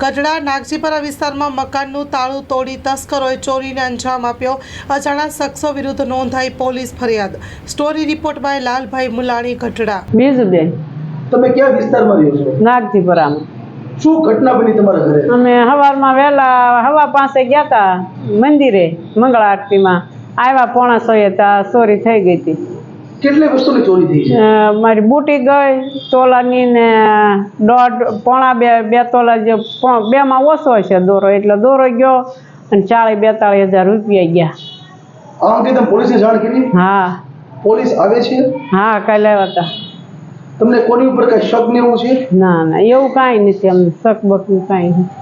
ગઢડા નાગજીપરા વિસ્તારમાં મકાનનું તાળું તોડી તસ્કરોએ ચોરીને અંજામ આપ્યો. અજાણા શખ્સો વિરુદ્ધ નોંધાઈ પોલીસ ફરિયાદ. Story report by Lalbhai Mulani, Gadhada. Bijuben, તમે કયા વિસ્તારમાં રહ્યો છો? નાગજીપરામાં. શું ઘટના બની તમારા ઘરે? અમે સવારમાં વહેલા 5:15 ગયા હતા મંદિરે મંગળા આરતીમાં. આવ્યા 6:45 ત્યાં ચોરી થઈ ગઈ હતી. કેટલી વસ્તુની ચોરી થઈ છે? મારી બુટી ગઈ તોલાની ને પોણા બે તોલા જે બેમાં ઓછો છે દોરો, એટલે દોરો ગયો અને 40-42 હજાર રૂપિયા ગયા. આ અંગે તમે પોલીસને જાણ કરી? હા. પોલીસ આવે છે? હા, કાલે આવ્યા હતા. તમને કોની ઉપર કઈ શક ને એવું છે? ના એવું કાંઈ નથી, અમને શક બકનું કાંઈ નથી.